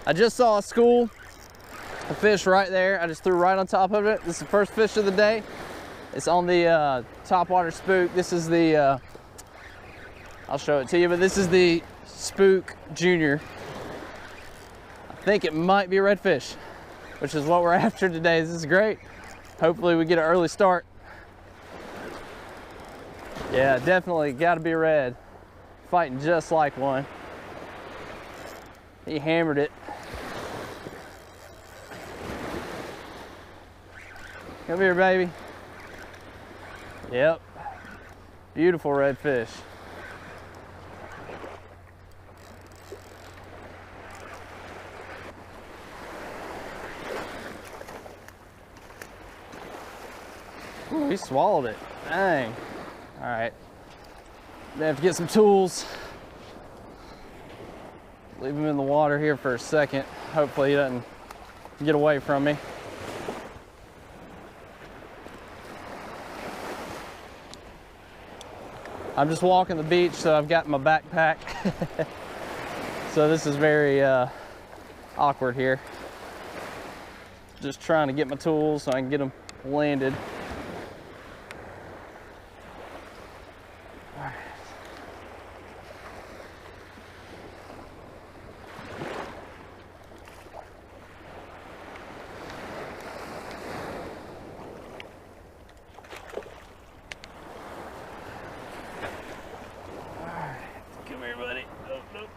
I just saw a school of fish right there. I just threw right on top of it. This is the first fish of the day. It's on the topwater spook. This is the, I'll show it to you, but this is the Spook Jr. I think it might be a redfish, which is what we're after today. This is great. Hopefully we get an early start. Yeah, definitely gotta be a red. Fighting just like one. He hammered it. Come here, baby. Yep. Beautiful redfish. Ooh, he swallowed it. Dang. All right. Gonna have to get some tools. Leave him in the water here for a second. Hopefully he doesn't get away from me. I'm just walking the beach, so I've got my backpack. So this is very awkward here. Just trying to get my tools so I can get them landed. All right. Come here, buddy. Oh, nope.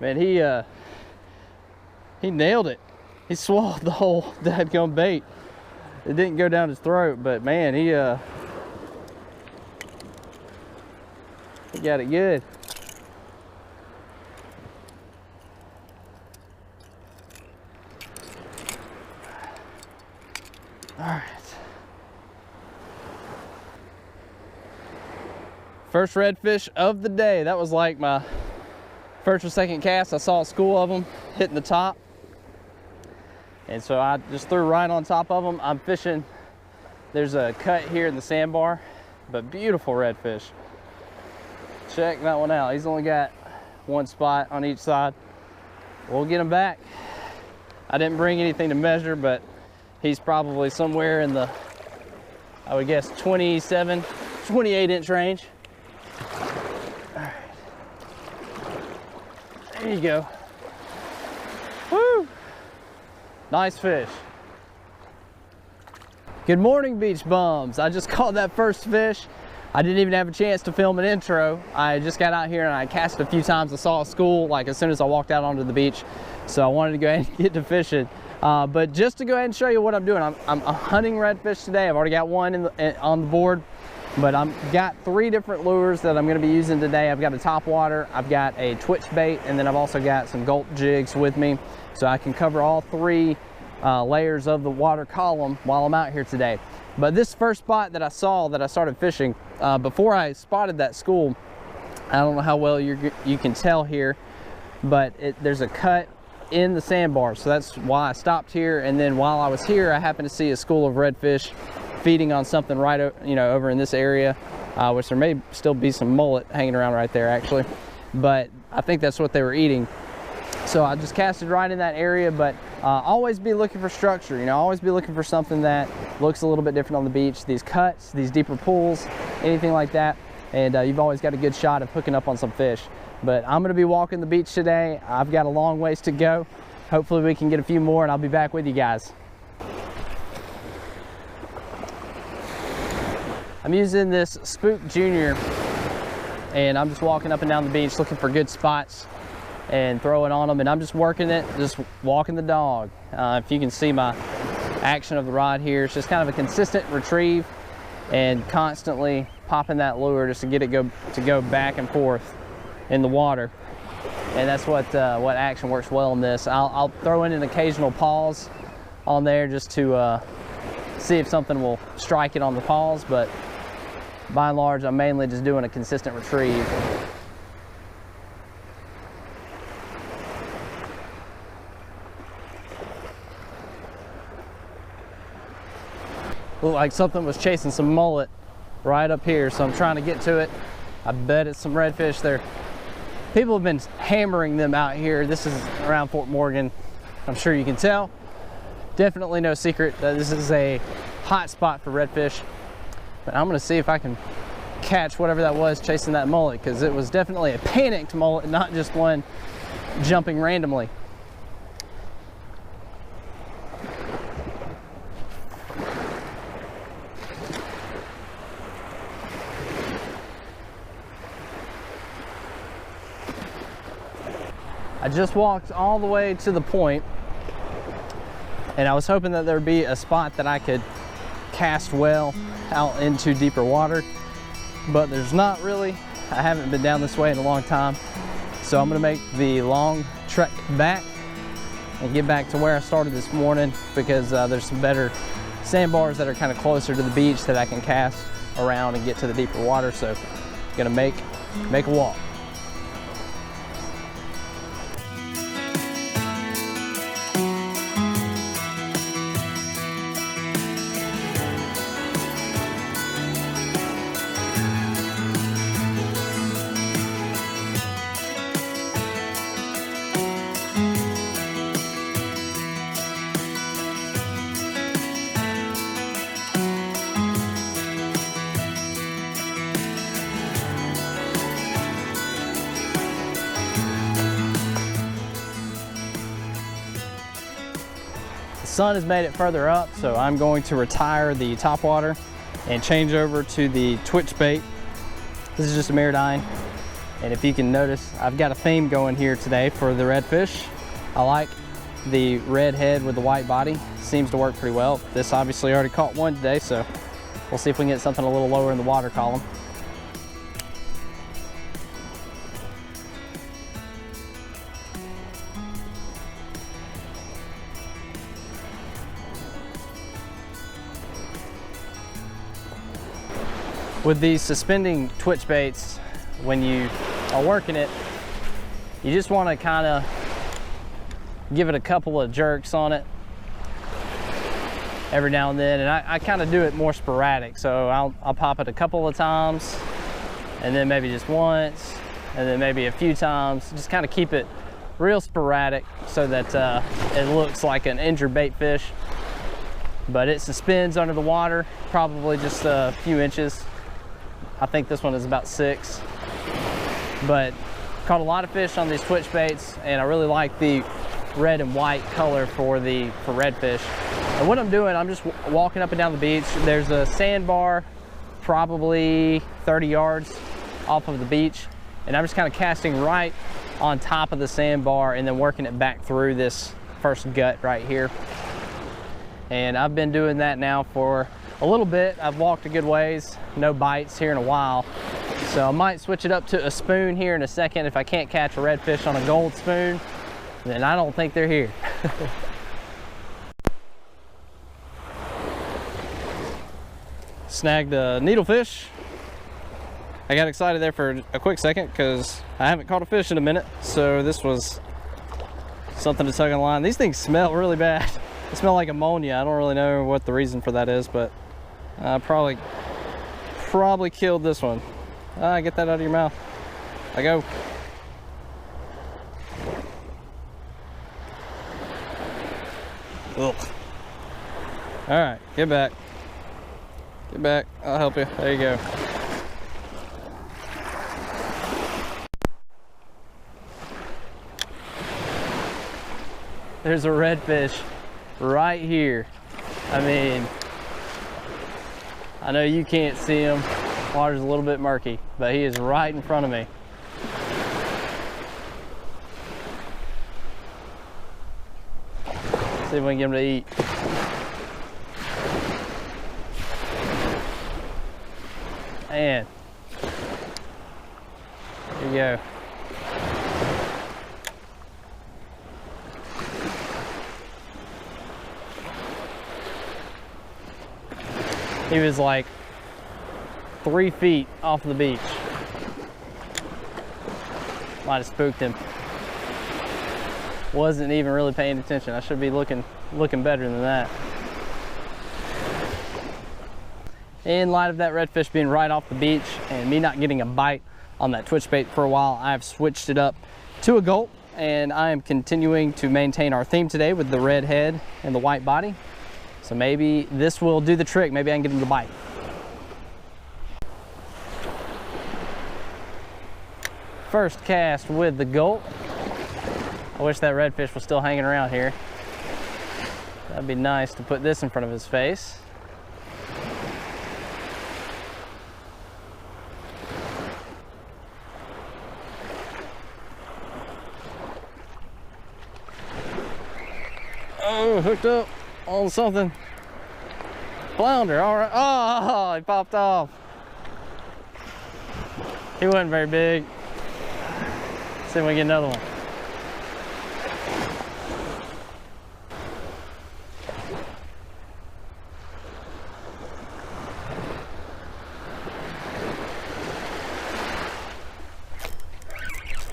Man, he nailed it. He swallowed the whole dadgum bait. It didn't go down his throat, but man, he got it good. All right. First redfish of the day. That was like my first or second cast. I saw a school of them hitting the top. And so I just threw right on top of them. I'm fishing, there's a cut here in the sandbar, but beautiful redfish. Check that one out. He's only got one spot on each side. We'll get him back. I didn't bring anything to measure, but he's probably somewhere in the, I would guess, 27, 28 inch range. All right. There you go. Woo! Nice fish. Good morning, beach bums. I just caught that first fish. I didn't even have a chance to film an intro. I just got out here and I cast a few times. I saw a school like as soon as I walked out onto the beach. So I wanted to go ahead and get to fishing. But just to go ahead and show you what I'm doing, I'm hunting redfish today. I've already got one on the board, but I've got 3 different lures that I'm gonna be using today. I've got a topwater, I've got a twitch bait, and then I've also got some Gulp jigs with me. So I can cover all 3 layers of the water column while I'm out here today. But this first spot that I saw that I started fishing, before I spotted that school, I don't know how well you can tell here, but there's a cut in the sandbar, so that's why I stopped here. And then while I was here, I happened to see a school of redfish feeding on something right over in this area, which there may still be some mullet hanging around right there actually, but I think that's what they were eating. So I just casted right in that area, but always be looking for structure, always be looking for something that looks a little bit different on the beach. These cuts, these deeper pools, anything like that, and you've always got a good shot of hooking up on some fish. But I'm gonna be walking the beach today. I've got a long ways to go. Hopefully we can get a few more and I'll be back with you guys. I'm using this Spook Jr. and I'm just walking up and down the beach looking for good spots and throwing on them, and I'm just working it, just walking the dog. If you can see my action of the rod here, it's just kind of a consistent retrieve and constantly popping that lure just to get it to go back and forth in the water. And that's what action works well in this. I'll throw in an occasional pause on there just to see if something will strike it on the pause, but by and large I'm mainly just doing a consistent retrieve. Looked like something was chasing some mullet right up here, so I'm trying to get to it. I bet it's some redfish there. People have been hammering them out here. This is around Fort Morgan. I'm sure you can tell. Definitely no secret that this is a hot spot for redfish. But I'm gonna see if I can catch whatever that was chasing that mullet, because it was definitely a panicked mullet, not just one jumping randomly. I just walked all the way to the point, and I was hoping that there'd be a spot that I could cast well out into deeper water, but there's not really. I haven't been down this way in a long time, so I'm gonna make the long trek back and get back to where I started this morning, because there's some better sandbars that are kind of closer to the beach that I can cast around and get to the deeper water. So I'm gonna make a walk. The sun has made it further up, so I'm going to retire the topwater and change over to the twitch bait. This is just a Mirrodine, and if you can notice, I've got a theme going here today for the redfish. I like the red head with the white body. Seems to work pretty well. This obviously already caught one today, so we'll see if we can get something a little lower in the water column. With these suspending twitch baits, when you are working it, you just want to kind of give it a couple of jerks on it every now and then, and I kind of do it more sporadic. So I'll pop it a couple of times, and then maybe just once, and then maybe a few times. Just kind of keep it real sporadic so that it looks like an injured bait fish, but it suspends under the water, probably just a few inches. I think this one is about 6, but caught a lot of fish on these twitch baits, and I really like the red and white color for redfish. And what I'm doing, I'm just walking up and down the beach. There's a sandbar probably 30 yards off of the beach, and I'm just kind of casting right on top of the sandbar and then working it back through this first gut right here. And I've been doing that now for a little bit. I've walked a good ways, no bites here in a while. So I might switch it up to a spoon here in a second. If I can't catch a redfish on a gold spoon, then I don't think they're here. Snagged a needlefish. I got excited there for a quick second because I haven't caught a fish in a minute. So this was something to tug on the line. These things smell really bad. They smell like ammonia. I don't really know what the reason for that is, but I probably killed this one. Get that out of your mouth. I go. Ugh. All right, get back. Get back, I'll help you. There you go. There's a redfish right here. I mean, I know you can't see him. Water's a little bit murky, but he is right in front of me. See if we can get him to eat. Man, there you go. He was like 3 feet off the beach. Might have spooked him. Wasn't even really paying attention. I should be looking better than that. in light of that redfish being right off the beach and me not getting a bite on that twitch bait for a while, I've switched it up to a gulp, and I am continuing to maintain our theme today with the red head and the white body. So maybe this will do the trick. Maybe I can get him to bite. First cast with the gulp. I wish that redfish was still hanging around here. That'd be nice to put this in front of his face. Oh, hooked up on something. Flounder, all right. Oh, he popped off. He wasn't very big. Let's see if we can get another one.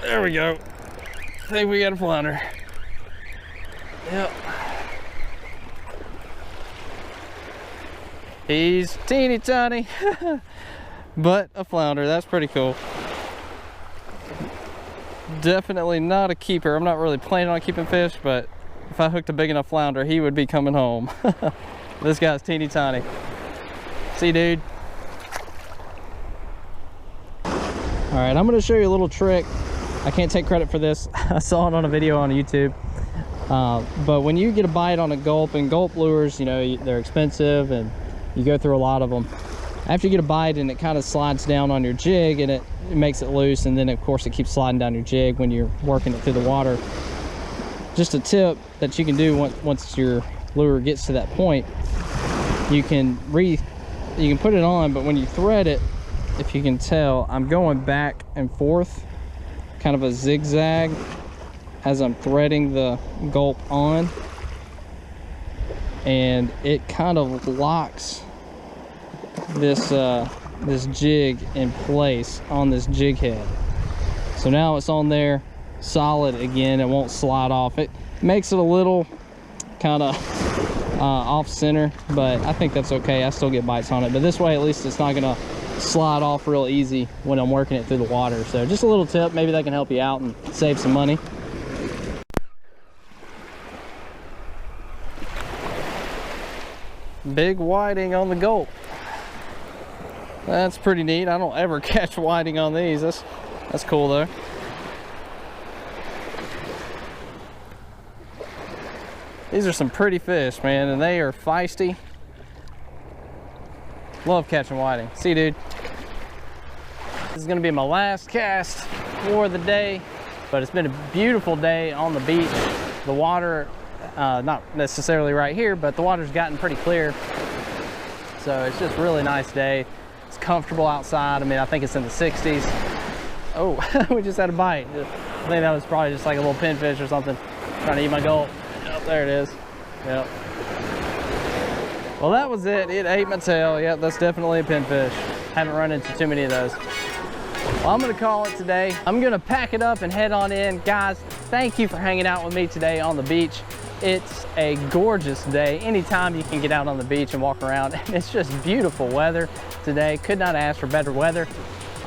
There we go. I think we got a flounder. Yep. He's teeny tiny, but a flounder. That's pretty cool. Definitely not a keeper. I'm not really planning on keeping fish, but if I hooked a big enough flounder, he would be coming home. This guy's teeny tiny. See, dude? All right, I'm gonna show you a little trick. I can't take credit for this. I saw it on a video on YouTube. But when you get a bite on a gulp, and gulp lures, you know, they're expensive and you go through a lot of them. After you get a bite and it kind of slides down on your jig and it makes it loose, and then of course it keeps sliding down your jig when you're working it through the water. Just a tip that you can do once your lure gets to that point, you can put it on, but when you thread it, if you can tell, I'm going back and forth, kind of a zigzag as I'm threading the gulp on, and it kind of locks this this jig in place on this jig head. So now it's on there solid again. It won't slide off. It makes it a little kind of off center, but I think that's okay. I still get bites on it, but this way at least it's not gonna slide off real easy when I'm working it through the water. So just a little tip, maybe that can help you out and save some money. Big whiting on the gulp. That's pretty neat. I don't ever catch whiting on these. That's cool though. These are some pretty fish, man, and they are feisty. Love catching whiting. See, dude? This is gonna be my last cast for the day, but it's been a beautiful day on the beach. The water, not necessarily right here, but the water's gotten pretty clear. So it's just a really nice day. It's comfortable outside. I mean, I think it's in the 60s. Oh, we just had a bite. I think that was probably just like a little pinfish or something trying to eat my gulp. Oh, there it is. Yep. Well, that was it. It ate my tail. Yep, that's definitely a pinfish. Haven't run into too many of those. Well, I'm gonna call it today. I'm gonna pack it up and head on in. Guys, thank you for hanging out with me today on the beach. It's a gorgeous day. Anytime you can get out on the beach and walk around, and it's just beautiful weather today. Could not ask for better weather.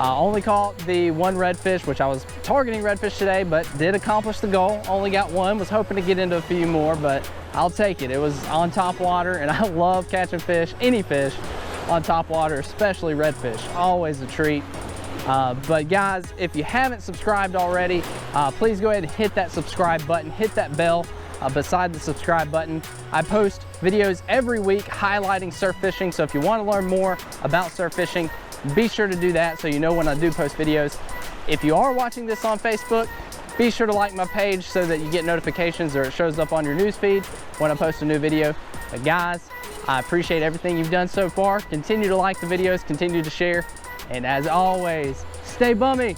Only caught the one redfish, which I was targeting redfish today, but did accomplish the goal. Only got one, was hoping to get into a few more, but I'll take it. It was on top water, and I love catching fish, any fish on top water, especially redfish. Always a treat. But guys, if you haven't subscribed already, please go ahead and hit that subscribe button, hit that bell beside the subscribe button. I post videos every week highlighting surf fishing, so if you want to learn more about surf fishing, be sure to do that so you know when I do post videos. If you are watching this on Facebook, be sure to like my page so that you get notifications or it shows up on your news feed when I post a new video. But guys, I appreciate everything you've done so far. Continue to like the videos, continue to share, and as always, stay bummy.